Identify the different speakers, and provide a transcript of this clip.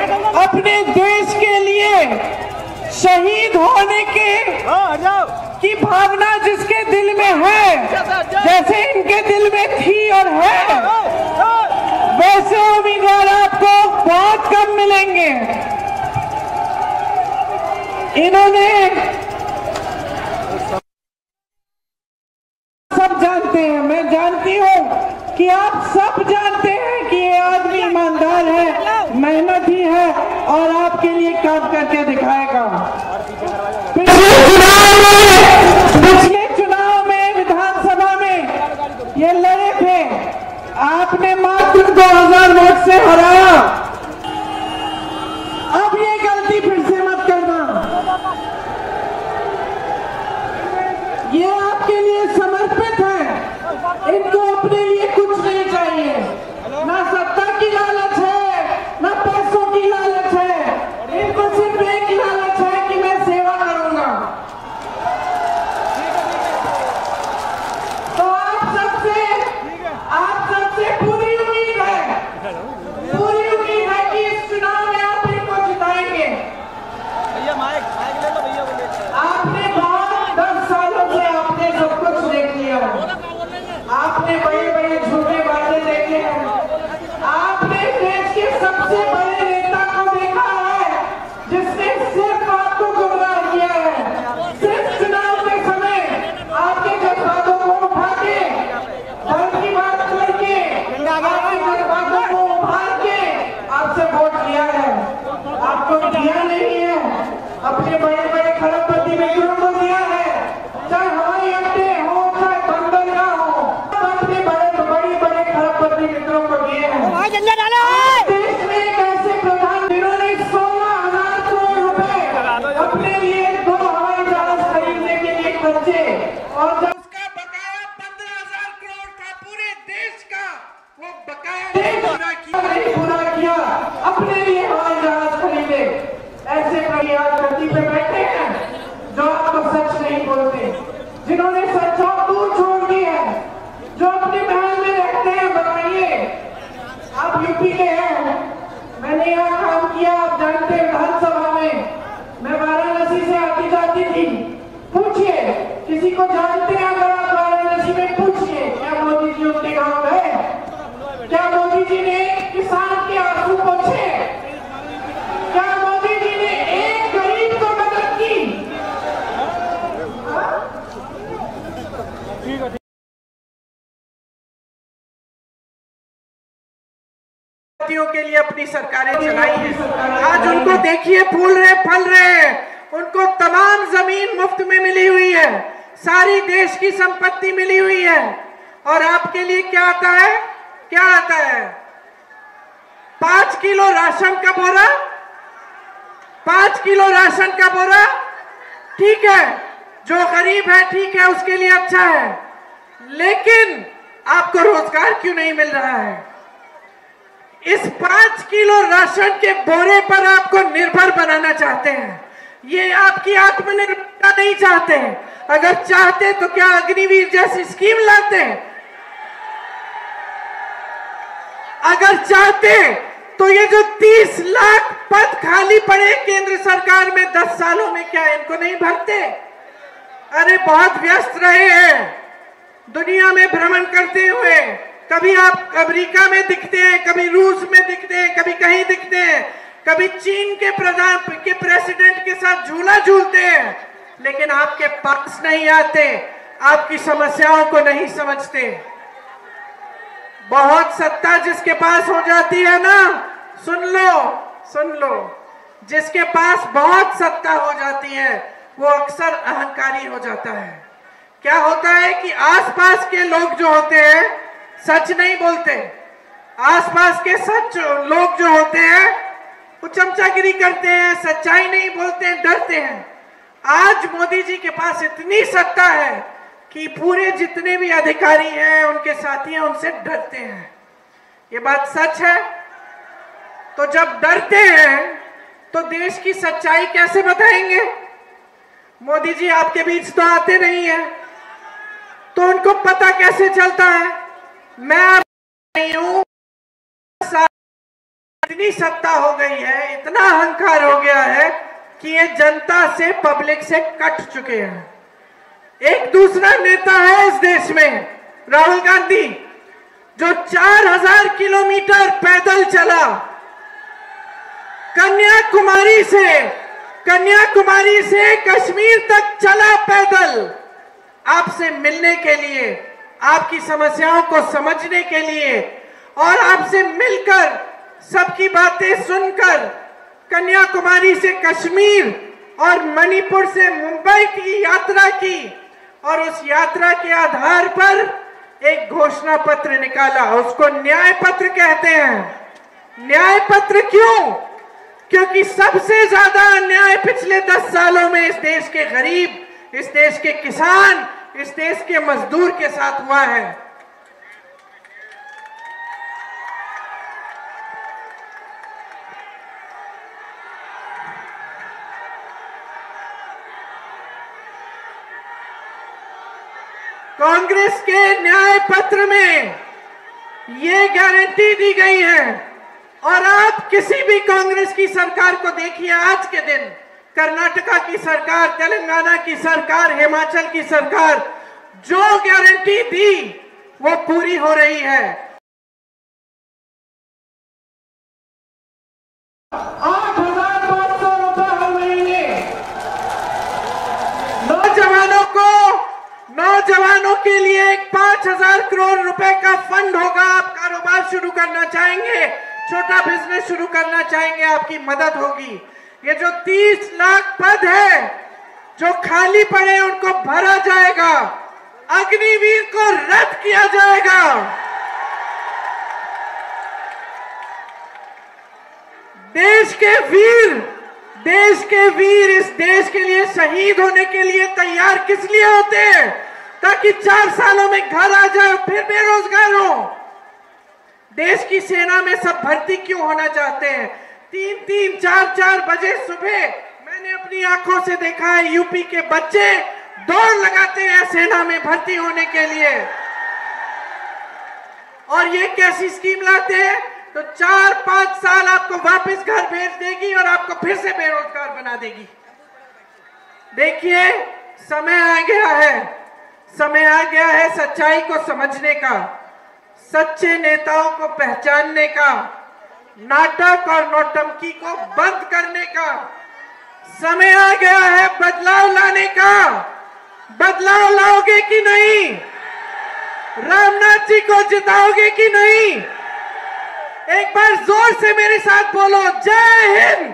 Speaker 1: अपने देश के लिए शहीद होने की भावना जिसके दिल में है, जैसे इनके दिल में थी और है, वैसे उम्मीदवार आपको बहुत कम मिलेंगे। इन्होंने सब जानते हैं, मैं जानती हूं कि आप सब जानते हैं कि ये आदमी ईमानदार है, मेहनती है और आपके लिए काम करके दिखाएगा। पिछले चुनाव में विधानसभा में ये लड़े थे, आपने मात्र 2000 वोट से हराया। अब ये गलती फिर से मत करना। ये आपके लिए समर्पित है, इनको अपने लिए कुछ नहीं चाहिए, ना सत्ता की लालच है, ना पैसों की लालच है, इनको सिर्फ एक लालच है कि मैं सेवा करूंगा। तो आप सबसे पूरी उम्मीद है कि इस चुनाव में आप इनको जिताएंगे। आपने बहुत 10 सालों से आपने सब कुछ देख लिया, आपने बड़े बड़े झूठे वादे देखे हैं, आपने देश के सबसे बड़े नेता को देखा है जिसने सिर्फ आपको गुमराह किया है। सिर्फ चुनाव के समय आपके जज्बातों को उठा के, धर्म की बात करके, आपके जज्बातों को उभार के आपसे वोट लिया है। आपको दिया नहीं है, अपने बड़े बड़े खरबपति मित्रों को दिया है, चाहे हवाई अड्डे हो चाहे बंदरगाह हो, अपने बड़े खरबपति मित्रों को दिए हैं। देश में एक ऐसे प्रधान जिन्होंने 16,000 करोड़ रुपए अपने लिए 2 हवाई जहाज खरीदने के लिए खर्चे, और जब उसका बकाया 15,000 करोड़ था पूरे देश का, वो बकाया पूरा किया, अपने लिए हवाई जहाज खरीदे। ऐसे कभी आज धरती पे बैठे हैं जो आपको सच नहीं बोलते, जिन्होंने सच दूर छोड़ दी है, जो अपने महल में रहते हैं। बताइए, आप यूपी के हैं, मैंने यहाँ काम किया, आप जानते हैं। विधानसभा में मैं वाराणसी से आती जाती थी। पूछिए, किसी को जानते हैं अगर आप वाराणसी में, पूछिए क्या मोदी जी उनके गाँव गए? क्या मोदी जी ने किसान के आंसू पोंछे? क्या मोदी जी ने एक गरीब को मदद की? के लिए अपनी सरकारें चलाई है। आज उनको देखिए, फूल रहे फल रहे, उनको तमाम जमीन मुफ्त में मिली हुई है, सारी देश की संपत्ति मिली हुई है। और आपके लिए क्या आता है? क्या आता है? 5 किलो राशन का बोरा, 5 किलो राशन का बोरा। ठीक है, जो गरीब है ठीक है, उसके लिए अच्छा है, लेकिन आपको रोजगार क्यों नहीं मिल रहा है? इस 5 किलो राशन के बोरे पर आपको निर्भर बनाना चाहते हैं। ये आपकी आत्मनिर्भरता नहीं चाहते। अगर चाहते तो क्या अग्निवीर जैसी स्कीम लाते? अगर चाहते तो ये जो 30 लाख पद खाली पड़े केंद्र सरकार में 10 सालों में, क्या इनको नहीं भरते? अरे बहुत व्यस्त रहे हैं दुनिया में भ्रमण करते हुए। कभी आप अमेरिका में दिखते हैं, कभी रूस में दिखते हैं, कभी कहीं दिखते हैं, कभी चीन के प्रेसिडेंट के साथ झूला झूलते हैं, लेकिन आपके पास नहीं आते, आपकी समस्याओं को नहीं समझते। बहुत सत्ता जिसके पास हो जाती है ना, सुन लो, जिसके पास बहुत सत्ता हो जाती है वो अक्सर अहंकारी हो जाता है। क्या होता है कि आसपास के लोग जो होते हैं सच नहीं बोलते, आसपास के लोग जो होते हैं वो चमचागिरी करते हैं, सच्चाई नहीं बोलते हैं, डरते हैं। आज मोदी जी के पास इतनी सत्ता है कि पूरे जितने भी अधिकारी हैं, उनके साथी हैं, उनसे डरते हैं। ये बात सच है। तो जब डरते हैं तो देश की सच्चाई कैसे बताएंगे? मोदी जी आपके बीच तो आते नहीं है, तो उनको पता कैसे चलता है? मैं नहीं हूं, इतनी सत्ता हो गई है, इतना अहंकार हो गया है कि ये जनता से, पब्लिक से कट चुके हैं। एक दूसरा नेता है इस देश में, राहुल गांधी, जो 4000 किलोमीटर पैदल चला, कन्याकुमारी से कश्मीर तक चला पैदल, आपसे मिलने के लिए, आपकी समस्याओं को समझने के लिए और आपसे मिलकर, सबकी बातें सुनकर, कन्याकुमारी से कश्मीर और मणिपुर से मुंबई की यात्रा की और उस यात्रा के आधार पर एक घोषणा पत्र निकाला। उसको न्याय पत्र कहते हैं। न्याय पत्र क्यों? क्योंकि सबसे ज्यादा अन्याय पिछले 10 सालों में इस देश के गरीब, इस देश के किसान, इस देश के मजदूर के साथ हुआ है। कांग्रेस के न्याय पत्र में ये गारंटी दी गई है और आप किसी भी कांग्रेस की सरकार को देखिए, आज के दिन कर्नाटका की सरकार, तेलंगाना की सरकार, हिमाचल की सरकार जो गारंटी दी वो पूरी हो रही है। 8,500 रुपए हर महीने नौजवानों के लिए एक 5,000 करोड़ रुपए का फंड होगा। आप कारोबार शुरू करना चाहेंगे, छोटा बिजनेस शुरू करना चाहेंगे, आपकी मदद होगी। ये जो 30 लाख पद है जो खाली पड़े उनको भरा जाएगा, अग्निवीर को रद्द किया जाएगा। देश के वीर इस देश के लिए शहीद होने के लिए तैयार किस लिए होते हैं? ताकि 4 सालों में घर आ जाए, फिर बेरोजगार हो। देश की सेना में सब भर्ती क्यों होना चाहते हैं? 3-3, 4-4 बजे सुबह मैंने अपनी आंखों से देखा है, यूपी के बच्चे दौड़ लगाते हैं सेना में भर्ती होने के लिए। और ये कैसी स्कीम लाते हैं? तो 4-5 साल आपको वापस घर भेज देगी और आपको फिर से बेरोजगार बना देगी। देखिए, समय आ गया है सच्चाई को समझने का, सच्चे नेताओं को पहचानने का, नाटक और नौटंकी को बंद करने का। समय आ गया है बदलाव लाने का। बदलाव लाओगे कि नहीं? रामनाथ जी को जिताओगे कि नहीं? एक बार जोर से मेरे साथ बोलो, जय हिंद।